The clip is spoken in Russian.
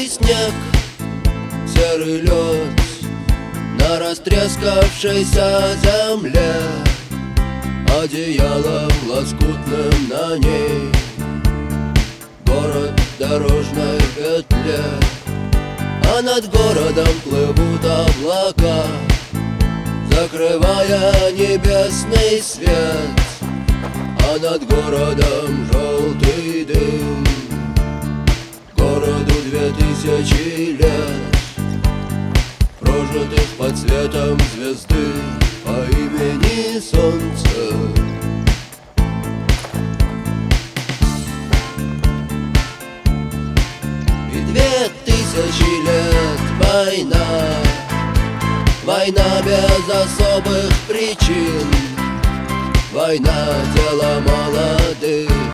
белый снег, серый лед на растрескавшейся земле, одеялом лоскутным на ней город в дорожной петле. А над городом плывут облака, закрывая небесный свет. А над городом желтый дым, городу 2000 лет, прожитых под светом звезды по имени Солнце. И 2000 лет война, война без особых причин, война — дело молодых.